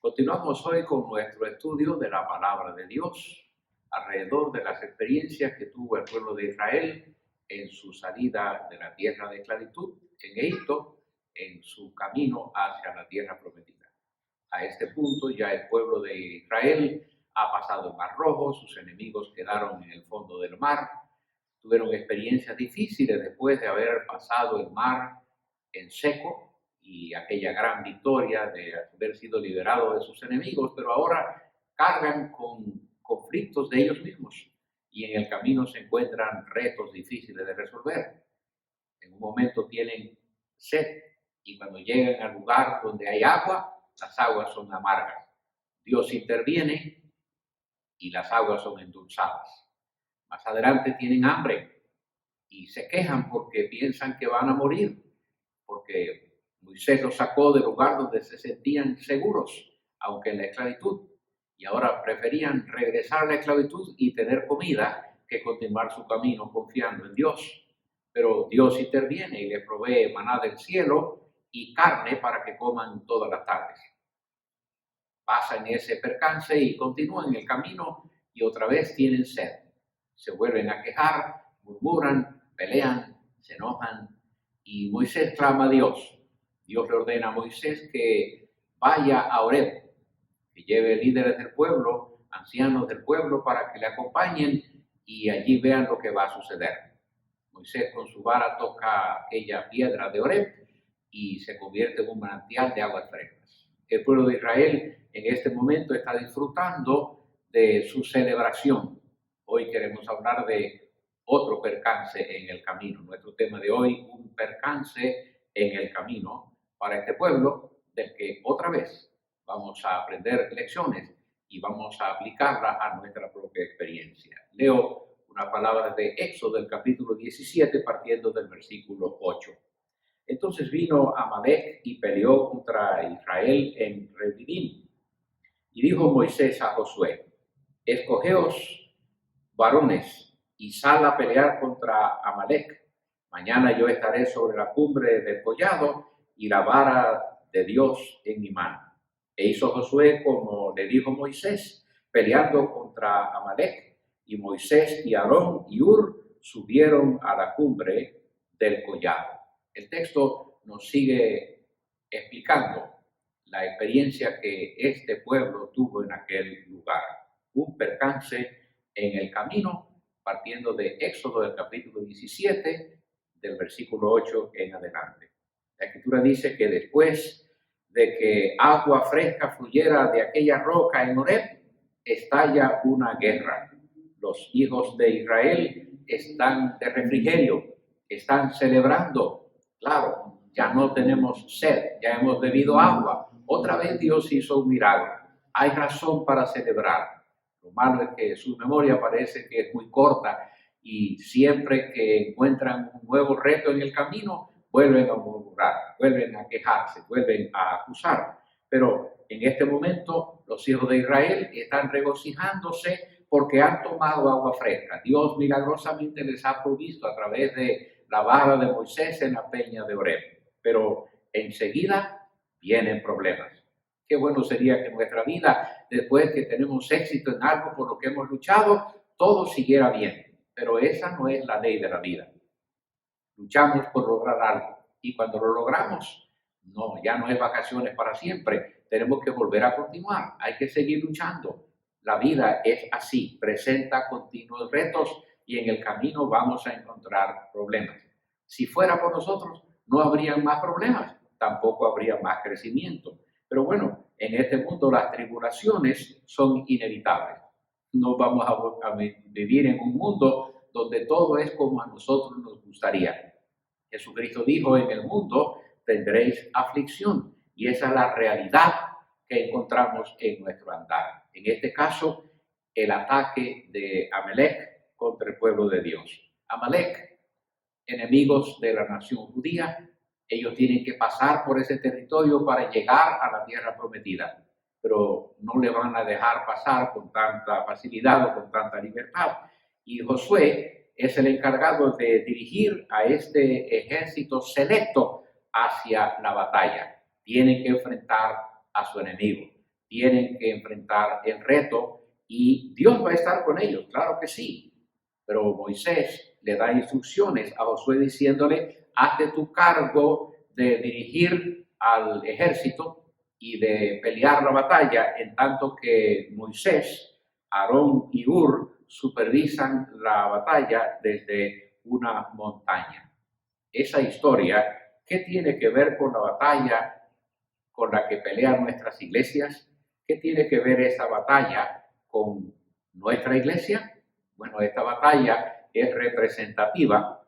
Continuamos hoy con nuestro estudio de la palabra de Dios alrededor de las experiencias que tuvo el pueblo de Israel en su salida de la tierra de esclavitud en Egipto, en su camino hacia la tierra prometida. A este punto ya el pueblo de Israel ha pasado el Mar Rojo, sus enemigos quedaron en el fondo del mar, tuvieron experiencias difíciles después de haber pasado el mar en seco y aquella gran victoria de haber sido liberado de sus enemigos, pero ahora cargan con conflictos de ellos mismos y en el camino se encuentran retos difíciles de resolver. En un momento tienen sed y cuando llegan al lugar donde hay agua, las aguas son amargas. Dios interviene y las aguas son endulzadas. Más adelante tienen hambre y se quejan porque piensan que van a morir, porque Moisés los sacó del lugar donde se sentían seguros, aunque en la esclavitud, y ahora preferían regresar a la esclavitud y tener comida que continuar su camino confiando en Dios. Pero Dios interviene y les provee maná del cielo y carne para que coman todas las tardes. Pasan ese percance y continúan el camino y otra vez tienen sed. Se vuelven a quejar, murmuran, pelean, se enojan y Moisés clama a Dios. Dios le ordena a Moisés que vaya a Horeb, que lleve líderes del pueblo, ancianos del pueblo para que le acompañen y allí vean lo que va a suceder. Moisés con su vara toca aquella piedra de Horeb y se convierte en un manantial de aguas frescas. El pueblo de Israel en este momento está disfrutando de su celebración. Hoy queremos hablar de otro percance en el camino. Nuestro tema de hoy, un percance en el camino para este pueblo, del que otra vez vamos a aprender lecciones y vamos a aplicarla a nuestra propia experiencia. Leo una palabra de Éxodo del capítulo 17, partiendo del versículo 8. Entonces vino Amalec y peleó contra Israel en Refidim. Y dijo Moisés a Josué: escogeos varones y sal a pelear contra Amalec. Mañana yo estaré sobre la cumbre del collado y la vara de Dios en mi mano. E hizo Josué como le dijo Moisés, peleando contra Amalec. Y Moisés y Aarón y Hur subieron a la cumbre del collado. El texto nos sigue explicando la experiencia que este pueblo tuvo en aquel lugar. Un percance en el camino, partiendo de Éxodo del capítulo 17, del versículo 8 en adelante. La Escritura dice que después de que agua fresca fluyera de aquella roca en Horeb, estalla una guerra. Los hijos de Israel están de refrigerio, están celebrando. Claro, ya no tenemos sed, ya hemos bebido agua. Otra vez Dios hizo un milagro. Hay razón para celebrar. Lo malo es que su memoria parece que es muy corta y siempre que encuentran un nuevo reto en el camino, vuelven a murmurar, vuelven a quejarse, vuelven a acusar. Pero en este momento los hijos de Israel están regocijándose porque han tomado agua fresca. Dios milagrosamente les ha provisto a través de la vara de Moisés en la peña de Horeb. Pero enseguida vienen problemas. Qué bueno sería que en nuestra vida, después que tenemos éxito en algo por lo que hemos luchado, todo siguiera bien. Pero esa no es la ley de la vida. Luchamos por lograr algo y cuando lo logramos, no, ya no es vacaciones para siempre. Tenemos que volver a continuar. Hay que seguir luchando. La vida es así, presenta continuos retos y en el camino vamos a encontrar problemas. Si fuera por nosotros, no habrían más problemas, tampoco habría más crecimiento. Pero bueno, en este mundo las tribulaciones son inevitables. No vamos a vivir en un mundo donde todo es como a nosotros nos gustaría. Jesucristo dijo: en el mundo tendréis aflicción, y esa es la realidad que encontramos en nuestro andar. En este caso, el ataque de Amalec contra el pueblo de Dios. Amalec, enemigos de la nación judía, ellos tienen que pasar por ese territorio para llegar a la tierra prometida, pero no le van a dejar pasar con tanta facilidad o con tanta libertad. Y Josué es el encargado de dirigir a este ejército selecto hacia la batalla. Tienen que enfrentar a su enemigo. tienen que enfrentar el reto y Dios va a estar con ellos, claro que sí. Pero Moisés le da instrucciones a Josué diciéndole, hazte tu cargo de dirigir al ejército y de pelear la batalla, en tanto que Moisés, Aarón y Hur supervisan la batalla desde una montaña. Esa historia, ¿qué tiene que ver con la batalla con la que pelean nuestras iglesias? ¿Qué tiene que ver esa batalla con nuestra iglesia? Bueno, esta batalla es representativa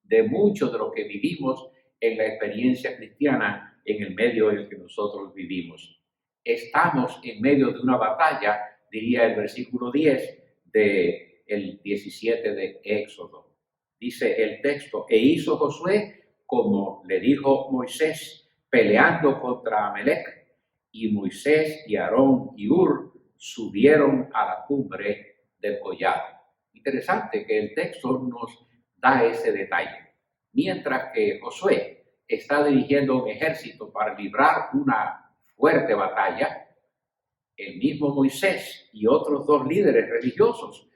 de mucho de lo que vivimos en la experiencia cristiana en el medio en el que nosotros vivimos. Estamos en medio de una batalla, diría el versículo 10 del 17 de Éxodo. Dice el texto, e hizo Josué como le dijo Moisés, peleando contra Amalec, y Moisés y Aarón y Hur subieron a la cumbre del collado. Interesante que el texto nos da ese detalle. Mientras que Josué está dirigiendo un ejército para librar una fuerte batalla, el mismo Moisés y otros dos líderes religiosos,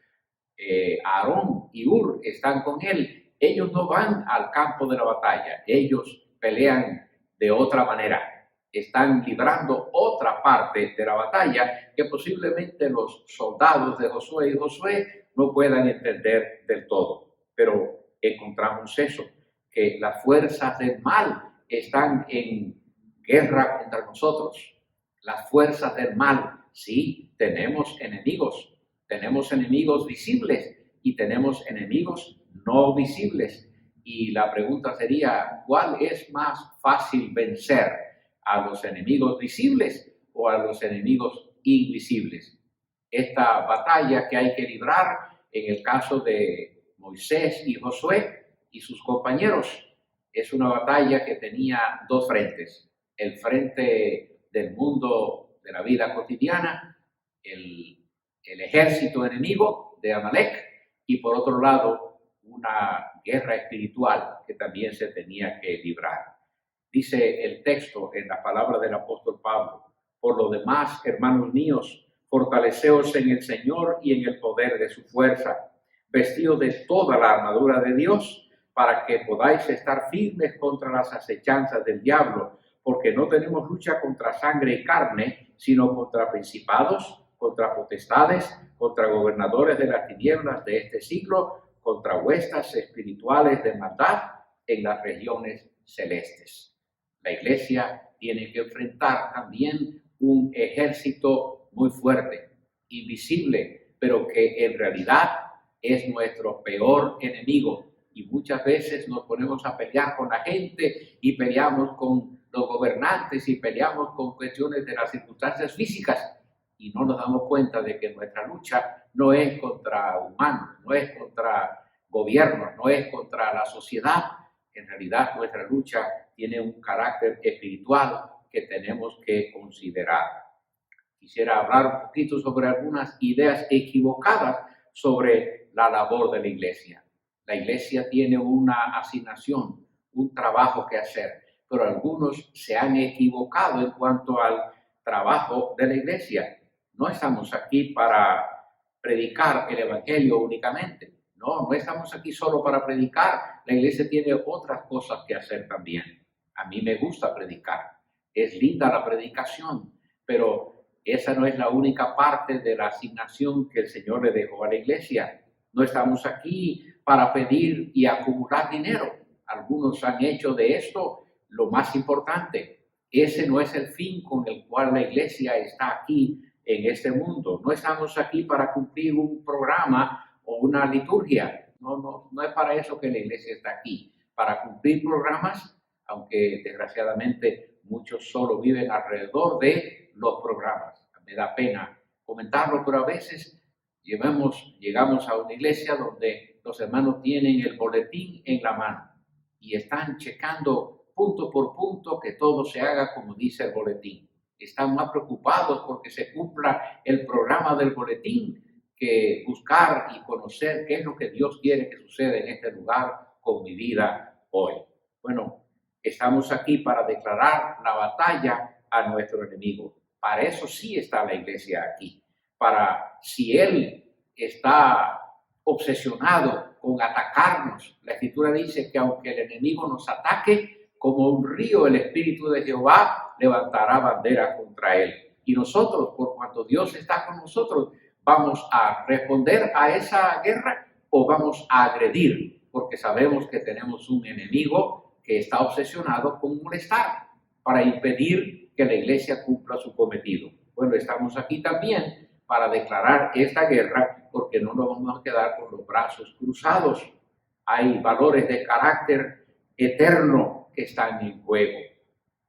Aarón y Hur, están con él. Ellos no van al campo de la batalla, ellos pelean de otra manera. Están librando otra parte de la batalla que posiblemente los soldados de Josué y Josué no puedan entender del todo. Pero encontramos eso, que las fuerzas del mal están en guerra contra nosotros. Las fuerzas del mal, sí, tenemos enemigos visibles y tenemos enemigos no visibles. Y la pregunta sería, ¿cuál es más fácil vencer? ¿A los enemigos visibles o a los enemigos invisibles? Esta batalla que hay que librar en el caso de Moisés y Josué y sus compañeros es una batalla que tenía dos frentes. El frente del mundo de la vida cotidiana, el ejército enemigo de Amalek, y por otro lado una guerra espiritual que también se tenía que librar. Dice el texto en la palabra del apóstol Pablo, por lo demás, hermanos míos, fortaleceos en el Señor y en el poder de su fuerza, vestidos de toda la armadura de Dios, para que podáis estar firmes contra las acechanzas del diablo, porque no tenemos lucha contra sangre y carne, sino contra principados, contra potestades, contra gobernadores de las tinieblas de este siglo, contra huestes espirituales de maldad en las regiones celestes. La iglesia tiene que enfrentar también un ejército muy fuerte, invisible, pero que en realidad es nuestro peor enemigo. Y muchas veces nos ponemos a pelear con la gente y peleamos con los gobernantes y peleamos con cuestiones de las circunstancias físicas y no nos damos cuenta de que nuestra lucha no es contra humanos, no es contra gobiernos, no es contra la sociedad. En realidad nuestra lucha tiene un carácter espiritual que tenemos que considerar. Quisiera hablar un poquito sobre algunas ideas equivocadas sobre la labor de la iglesia. La iglesia tiene una asignación, un trabajo que hacer, pero algunos se han equivocado en cuanto al trabajo de la iglesia. No estamos aquí para predicar el evangelio únicamente. No estamos aquí solo para predicar. La iglesia tiene otras cosas que hacer también. A mí me gusta predicar. Es linda la predicación, pero esa no es la única parte de la asignación que el Señor le dejó a la iglesia. No estamos aquí para pedir y acumular dinero. Algunos han hecho de esto lo más importante. Ese no es el fin con el cual la iglesia está aquí en este mundo. No estamos aquí para cumplir un programa o una liturgia. No es para eso que la iglesia está aquí. Para cumplir programas, aunque desgraciadamente muchos solo viven alrededor de los programas. Me da pena comentarlo, pero a veces llegamos a una iglesia donde los hermanos tienen el boletín en la mano y están checando punto por punto que todo se haga como dice el boletín. Están más preocupados porque se cumpla el programa del boletín que buscar y conocer qué es lo que Dios quiere que suceda en este lugar con mi vida hoy. Bueno, estamos aquí para declarar la batalla a nuestro enemigo, Para eso sí está la iglesia aquí. Para si Él está obsesionado con atacarnos, la Escritura dice que aunque el enemigo nos ataque, como un río el Espíritu de Jehová levantará bandera contra él. Y nosotros, por cuanto Dios está con nosotros, vamos a responder a esa guerra o vamos a agredir, porque sabemos que tenemos un enemigo que está obsesionado con molestar para impedir que la iglesia cumpla su cometido. Bueno, estamos aquí también para declarar esta guerra, porque no nos vamos a quedar con los brazos cruzados. Hay valores de carácter eterno que están en juego.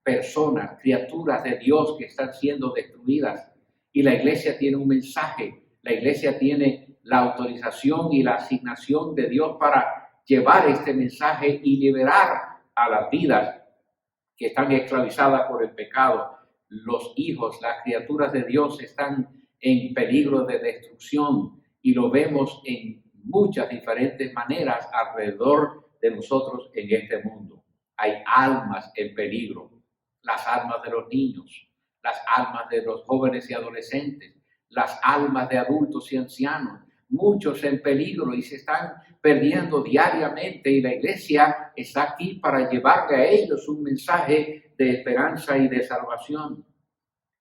Personas, criaturas de Dios que están siendo destruidas. Y la iglesia tiene un mensaje. La iglesia tiene la autorización y la asignación de Dios para llevar este mensaje y liberar a las vidas que están esclavizadas por el pecado. Los hijos, las criaturas de Dios están en peligro de destrucción y lo vemos en muchas diferentes maneras alrededor de nosotros en este mundo. Hay almas en peligro, las almas de los niños, las almas de los jóvenes y adolescentes, las almas de adultos y ancianos, muchos en peligro y se están perdiendo diariamente y la iglesia está aquí para llevarle a ellos un mensaje de esperanza y de salvación.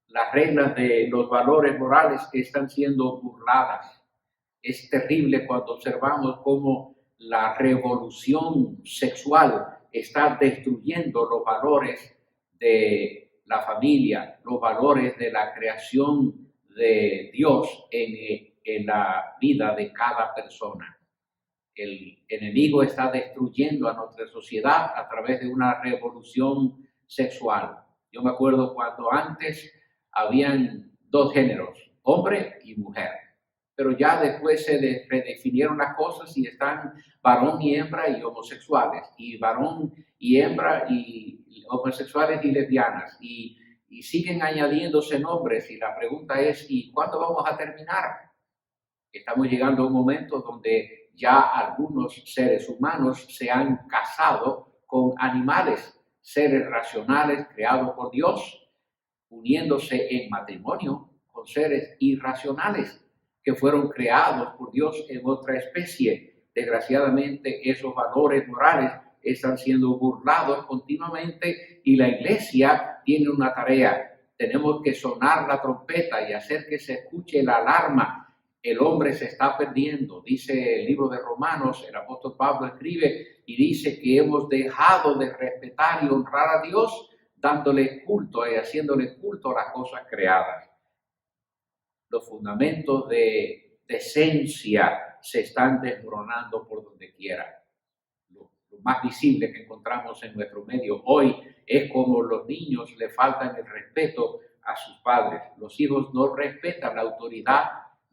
Las reglas de los valores morales están siendo burladas. Es terrible cuando observamos cómo la revolución sexual está destruyendo los valores de la familia, los valores de la creación de Dios en la vida de cada persona. El enemigo está destruyendo a nuestra sociedad a través de una revolución sexual. Yo me acuerdo cuando antes habían dos géneros, hombre y mujer. Pero ya después se redefinieron las cosas y están varón y hembra y homosexuales, y varón y hembra y homosexuales y lesbianas, y siguen añadiéndose nombres, y la pregunta es, ¿y cuándo vamos a terminar? Estamos llegando a un momento donde ya algunos seres humanos se han casado con animales, seres racionales creados por Dios, uniéndose en matrimonio con seres irracionales que fueron creados por Dios en otra especie. Desgraciadamente, esos valores morales están siendo burlados continuamente y la iglesia tiene una tarea. Tenemos que sonar la trompeta y hacer que se escuche la alarma. El hombre se está perdiendo, dice el libro de Romanos, el apóstol Pablo escribe y dice que hemos dejado de respetar y honrar a Dios dándole culto y haciéndole culto a las cosas creadas. Los fundamentos de decencia se están desmoronando por donde quiera. Lo más visible que encontramos en nuestro medio hoy es como los niños le faltan el respeto a sus padres. Los hijos no respetan la autoridad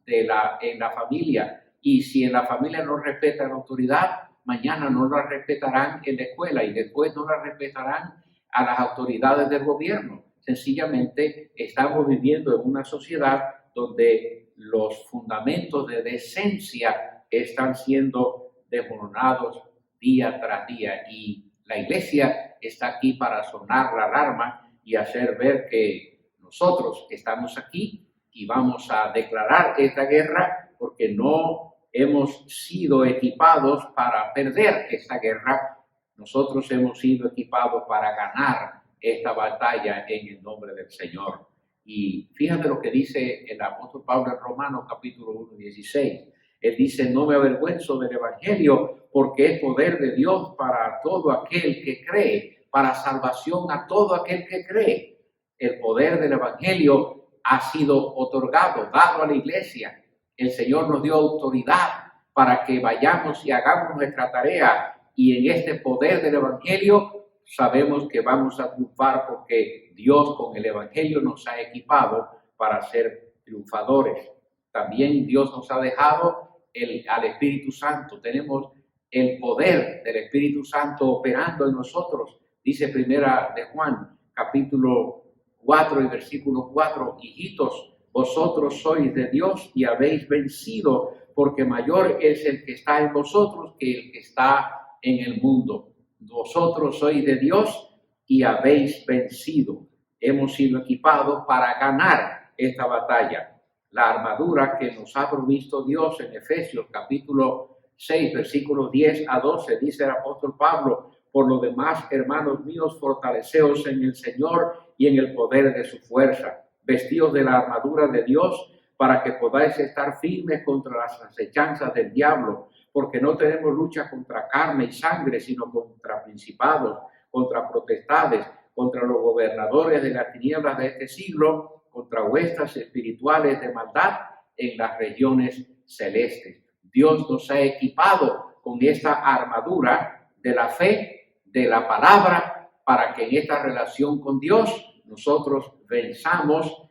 en la familia, y si en la familia no respetan la autoridad, mañana no la respetarán en la escuela y después no la respetarán a las autoridades del gobierno. Sencillamente estamos viviendo en una sociedad donde los fundamentos de decencia están siendo desmoronados día tras día y la iglesia está aquí para sonar la alarma y hacer ver que nosotros estamos aquí y vamos a declarar esta guerra porque no hemos sido equipados para perder esta guerra. Nosotros hemos sido equipados para ganar esta batalla en el nombre del Señor. Y fíjate lo que dice el apóstol Pablo en Romanos capítulo 1, 16. Él dice, no me avergüenzo del evangelio porque es poder de Dios para todo aquel que cree, para salvación a todo aquel que cree. El poder del evangelio ha sido otorgado, dado a la iglesia. El Señor nos dio autoridad para que vayamos y hagamos nuestra tarea. Y en este poder del evangelio sabemos que vamos a triunfar porque Dios con el evangelio nos ha equipado para ser triunfadores. También Dios nos ha dejado al Espíritu Santo. Tenemos el poder del Espíritu Santo operando en nosotros. Dice primera de Juan, capítulo 4 y versículo 4, hijitos, vosotros sois de Dios y habéis vencido, porque mayor es el que está en vosotros que el que está en el mundo. Vosotros sois de Dios y habéis vencido. hemos sido equipados para ganar esta batalla. La armadura que nos ha provisto Dios en Efesios capítulo 6, versículos 10 a 12, dice el apóstol Pablo: por lo demás, hermanos míos, fortaleceos en el Señor y en el poder de su fuerza, vestidos de la armadura de Dios, para que podáis estar firmes contra las acechanzas del diablo, porque no tenemos lucha contra carne y sangre, sino contra principados, contra potestades, contra los gobernadores de las tinieblas de este siglo, contra huestes espirituales de maldad en las regiones celestes. Dios nos ha equipado con esta armadura de la fe, de la palabra, para que en esta relación con Dios nosotros venzamos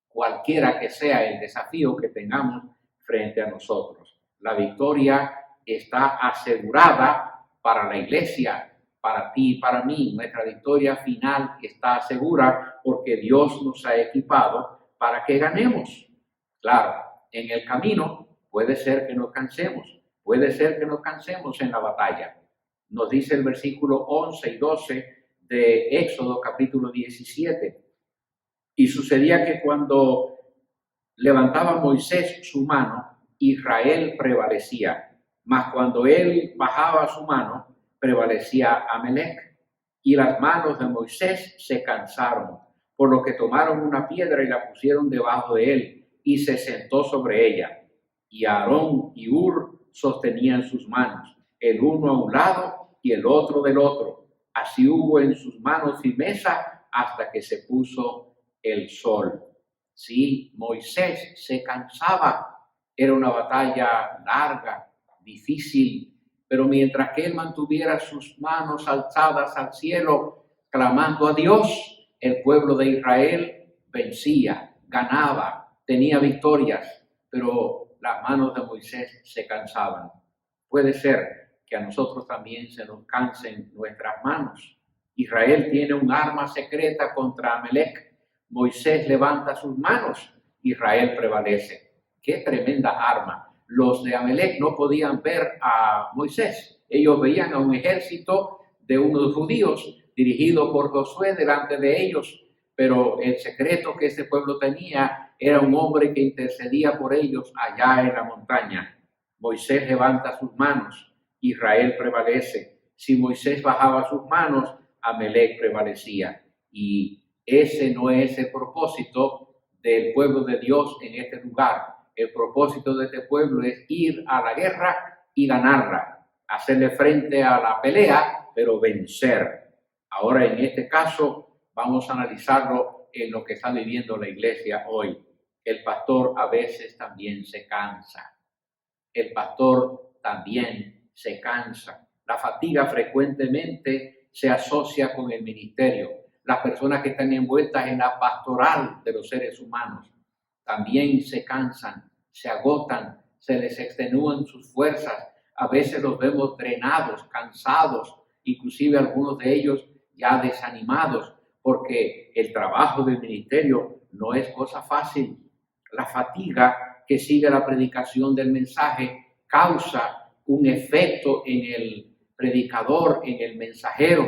cualquiera que sea el desafío que tengamos frente a nosotros. La victoria está asegurada para la iglesia, para ti y para mí. Nuestra victoria final está segura porque Dios nos ha equipado para que ganemos. Claro, en el camino puede ser que nos cansemos, en la batalla. Nos dice el versículo 11 y 12 de Éxodo capítulo 17. Y sucedía que cuando levantaba Moisés su mano, Israel prevalecía, mas cuando él bajaba su mano, prevalecía Amalec. Y las manos de Moisés se cansaron, por lo que tomaron una piedra y la pusieron debajo de él, y se sentó sobre ella. Y Aarón y Hur sostenían sus manos, el uno a un lado y el otro del otro. Así hubo en sus manos firmeza hasta que se puso el sol. Sí, Moisés se cansaba. Era una batalla larga, difícil, pero mientras que él mantuviera sus manos alzadas al cielo, clamando a Dios, el pueblo de Israel vencía, ganaba, tenía victorias, pero las manos de Moisés se cansaban. Puede ser que a nosotros también se nos cansen nuestras manos. Israel tiene un arma secreta contra Amalec. Moisés levanta sus manos, Israel prevalece. ¡Qué tremenda arma! Los de Amalec no podían ver a Moisés. Ellos veían a un ejército de unos judíos dirigido por Josué delante de ellos, pero el secreto que ese pueblo tenía era un hombre que intercedía por ellos allá en la montaña. Moisés levanta sus manos, Israel prevalece. Si Moisés bajaba sus manos, Amalec prevalecía. Y ese no es el propósito del pueblo de Dios en este lugar. El propósito de este pueblo es ir a la guerra y ganarla, hacerle frente a la pelea, pero vencer. Ahora, en este caso, vamos a analizarlo en lo que está viviendo la iglesia hoy. El pastor a veces también se cansa. El pastor también se cansa. La fatiga frecuentemente se asocia con el ministerio. Las personas que están envueltas en la pastoral de los seres humanos también se cansan, se agotan, se les extenúan sus fuerzas. A veces los vemos drenados, cansados, inclusive algunos de ellos ya desanimados, porque el trabajo del ministerio no es cosa fácil. La fatiga que sigue la predicación del mensaje causa un efecto en el predicador, en el mensajero.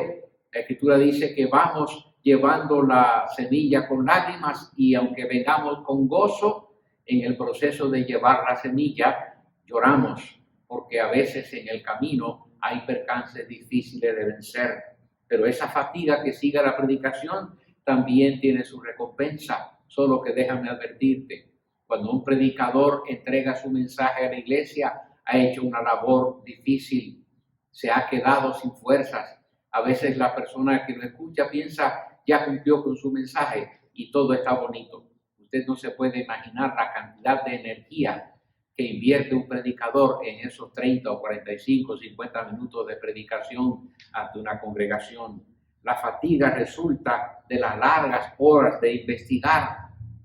La Escritura dice que vamos llevando la semilla con lágrimas y aunque vengamos con gozo, en el proceso de llevar la semilla lloramos, porque a veces en el camino hay percances difíciles de vencer. Pero esa fatiga que sigue la predicación también tiene su recompensa. Solo que déjame advertirte, cuando un predicador entrega su mensaje a la iglesia, ha hecho una labor difícil, se ha quedado sin fuerzas. A veces la persona que lo escucha piensa, ya cumplió con su mensaje y todo está bonito. Usted no se puede imaginar la cantidad de energía que invierte un predicador en esos 30 o 45, 50 minutos de predicación ante una congregación. La fatiga resulta de las largas horas de investigar.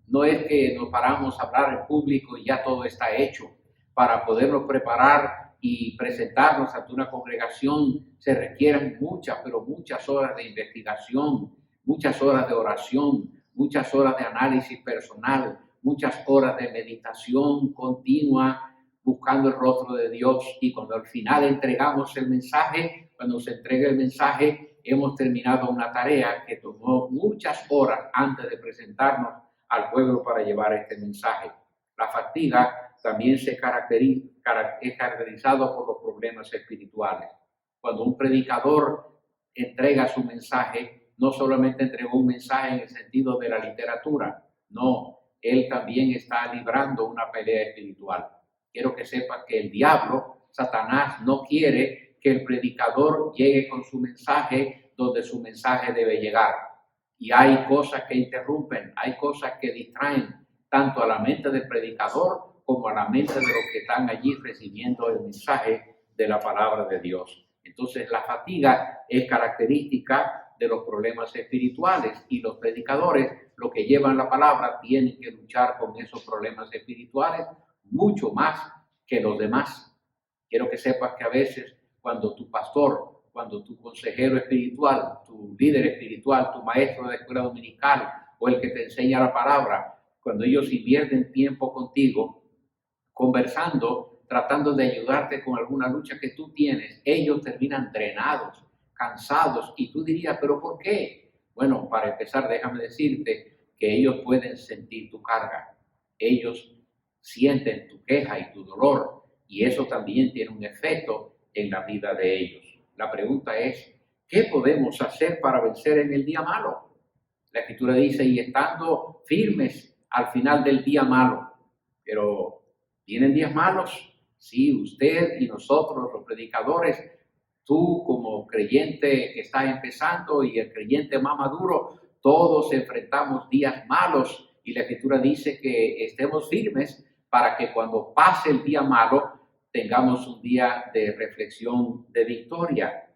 No es que nos paramos a hablar en público y ya todo está hecho. Para podernos preparar y presentarnos ante una congregación se requieren muchas, pero muchas horas de investigación, muchas horas de oración, muchas horas de análisis personal, muchas horas de meditación continua, buscando el rostro de Dios. Y cuando al final entregamos el mensaje, cuando se entrega el mensaje, hemos terminado una tarea que tomó muchas horas antes de presentarnos al pueblo para llevar este mensaje. La fatiga también es caracterizado por los problemas espirituales. Cuando un predicador entrega su mensaje, no solamente entregó un mensaje en el sentido de la literatura, no, él también está librando una pelea espiritual. Quiero que sepas que el diablo, Satanás, no quiere que el predicador llegue con su mensaje donde su mensaje debe llegar. Y hay cosas que interrumpen, hay cosas que distraen tanto a la mente del predicador como a la mente de los que están allí recibiendo el mensaje de la palabra de Dios. Entonces la fatiga es característica de los problemas espirituales y los predicadores, los que llevan la palabra, tienen que luchar con esos problemas espirituales mucho más que los demás. Quiero que sepas que a veces cuando tu pastor, cuando tu consejero espiritual, tu líder espiritual, tu maestro de escuela dominical o el que te enseña la palabra, cuando ellos invierten tiempo contigo, conversando, tratando de ayudarte con alguna lucha que tú tienes, ellos terminan drenados, cansados, y tú dirías, ¿pero por qué? Bueno, para empezar, déjame decirte que ellos pueden sentir tu carga, ellos sienten tu queja y tu dolor, y eso también tiene un efecto en la vida de ellos. La pregunta es, ¿qué podemos hacer para vencer en el día malo? La Escritura dice, y estando firmes al final del día malo. Pero, ¿vienen días malos? Sí, usted y nosotros, los predicadores, tú como creyente que está empezando y el creyente más maduro, todos enfrentamos días malos y la Escritura dice que estemos firmes para que cuando pase el día malo tengamos un día de reflexión, de victoria.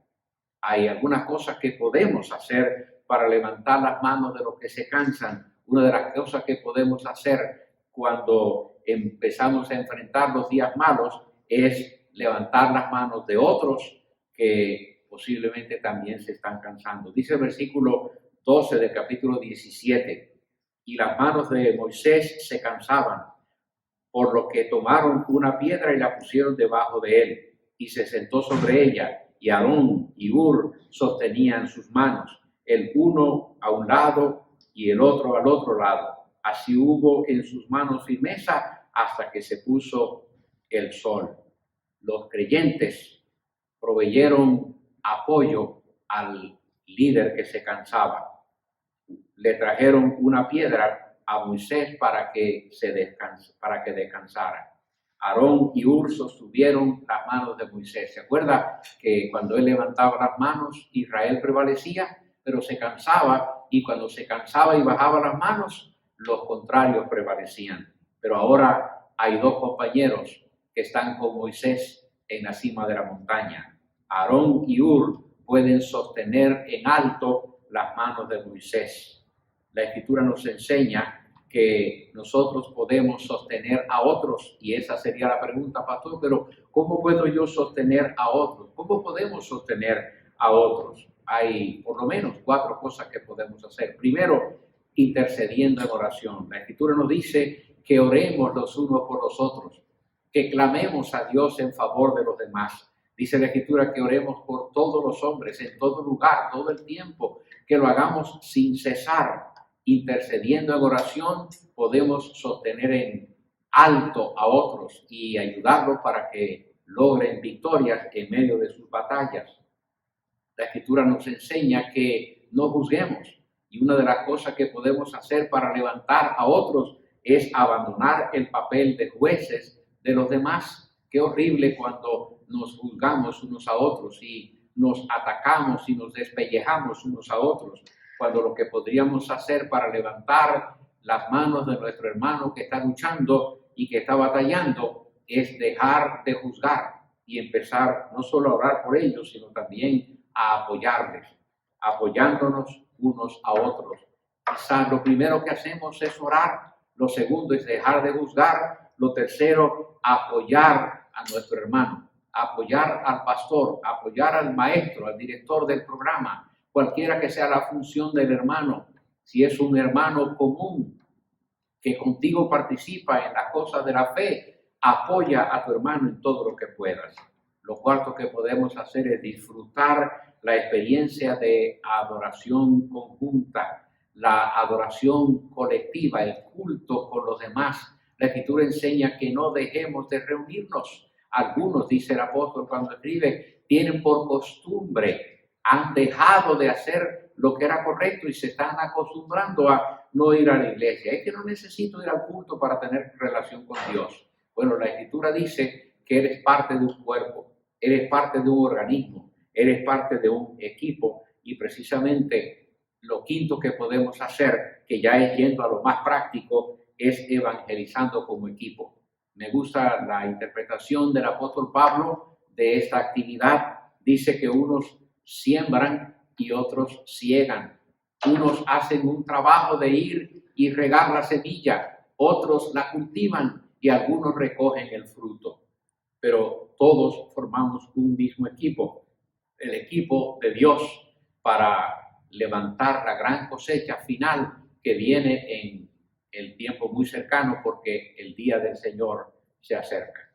Hay algunas cosas que podemos hacer para levantar las manos de los que se cansan. Una de las cosas que podemos hacer cuando empezamos a enfrentar los días malos es levantar las manos de otros que posiblemente también se están cansando. Dice el versículo 12 del capítulo 17, y las manos de Moisés se cansaban, por lo que tomaron una piedra y la pusieron debajo de él, y se sentó sobre ella, y Aarón y Hur sostenían sus manos, el uno a un lado y el otro al otro lado. Así hubo en sus manos firmeza hasta que se puso el sol. Los creyentes proveyeron apoyo al líder que se cansaba. Le trajeron una piedra a Moisés para que descansara. Aarón y Hur sostuvieron las manos de Moisés. ¿Se acuerda que cuando él levantaba las manos, Israel prevalecía, pero se cansaba, y cuando se cansaba y bajaba las manos, los contrarios prevalecían? Pero ahora hay dos compañeros que están con Moisés en la cima de la montaña. Aarón y Hur pueden sostener en alto las manos de Moisés. La Escritura nos enseña que nosotros podemos sostener a otros, y esa sería la pregunta, pastor, pero ¿cómo puedo yo sostener a otros? ¿Cómo podemos sostener a otros? Hay por lo menos 4 cosas que podemos hacer. Primero, intercediendo en oración. La Escritura nos dice que oremos los unos por los otros, que clamemos a Dios en favor de los demás. Dice la Escritura que oremos por todos los hombres, en todo lugar, todo el tiempo, que lo hagamos sin cesar. Intercediendo en oración podemos sostener en alto a otros y ayudarlos para que logren victorias en medio de sus batallas. La Escritura nos enseña que no juzguemos, y una de las cosas que podemos hacer para levantar a otros es abandonar el papel de jueces de los demás. Qué horrible cuando nos juzgamos unos a otros y nos atacamos y nos despellejamos unos a otros, cuando lo que podríamos hacer para levantar las manos de nuestro hermano que está luchando y que está batallando es dejar de juzgar y empezar no solo a orar por ellos, sino también a apoyarles, apoyándonos unos a otros. Quizás lo primero que hacemos es orar, lo segundo es dejar de juzgar, lo tercero, apoyar a nuestro hermano, apoyar al pastor, apoyar al maestro, al director del programa, cualquiera que sea la función del hermano. Si es un hermano común que contigo participa en las cosas de la fe, apoya a tu hermano en todo lo que puedas. Lo cuarto que podemos hacer es disfrutar la experiencia de adoración conjunta, la adoración colectiva, el culto con los demás. La Escritura enseña que no dejemos de reunirnos. Algunos, dice el apóstol cuando escribe, tienen por costumbre, han dejado de hacer lo que era correcto y se están acostumbrando a no ir a la iglesia. Es que no necesito ir al culto para tener relación con Dios. Bueno, la Escritura dice que eres parte de un cuerpo, eres parte de un organismo, eres parte de un equipo, y precisamente lo quinto que podemos hacer, que ya es yendo a lo más práctico, es evangelizando como equipo. Me gusta la interpretación del apóstol Pablo de esta actividad. Dice que unos siembran y otros ciegan. Unos hacen un trabajo de ir y regar la semilla, otros la cultivan y algunos recogen el fruto. Pero todos formamos un mismo equipo, el equipo de Dios, para levantar la gran cosecha final que viene en el tiempo muy cercano, porque el día del Señor se acerca.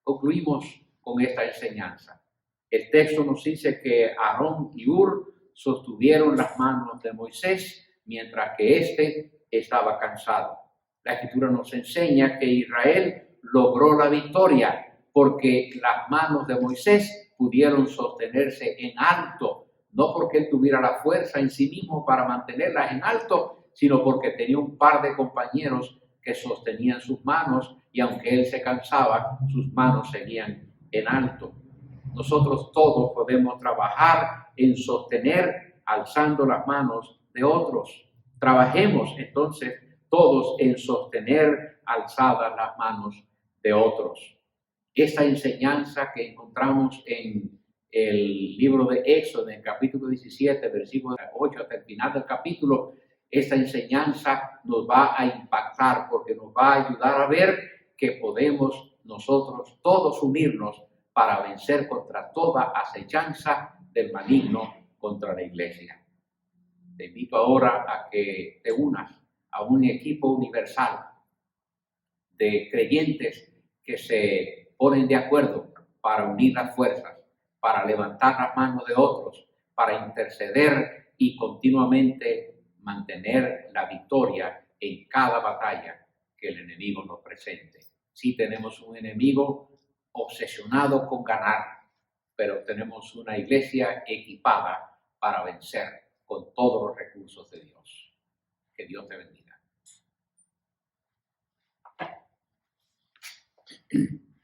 Concluimos con esta enseñanza. El texto nos dice que Aarón y Hur sostuvieron las manos de Moisés mientras que éste estaba cansado. La Escritura nos enseña que Israel logró la victoria porque las manos de Moisés pudieron sostenerse en alto, no porque él tuviera la fuerza en sí mismo para mantenerlas en alto, sino porque tenía un par de compañeros que sostenían sus manos, y aunque él se cansaba, sus manos seguían en alto. Nosotros todos podemos trabajar en sostener, alzando las manos de otros. Trabajemos entonces todos en sostener alzadas las manos de otros. Esta enseñanza que encontramos en el libro de Éxodo, en el capítulo 17, versículo 8 hasta el final del capítulo, esta enseñanza nos va a impactar porque nos va a ayudar a ver que podemos nosotros todos unirnos para vencer contra toda acechanza del maligno contra la iglesia. Te invito ahora a que te unas a un equipo universal de creyentes que se ponen de acuerdo para unir las fuerzas, para levantar las manos de otros, para interceder y continuamente mantener la victoria en cada batalla que el enemigo nos presente. Sí tenemos un enemigo obsesionado con ganar, pero tenemos una iglesia equipada para vencer con todos los recursos de Dios. Que Dios te bendiga.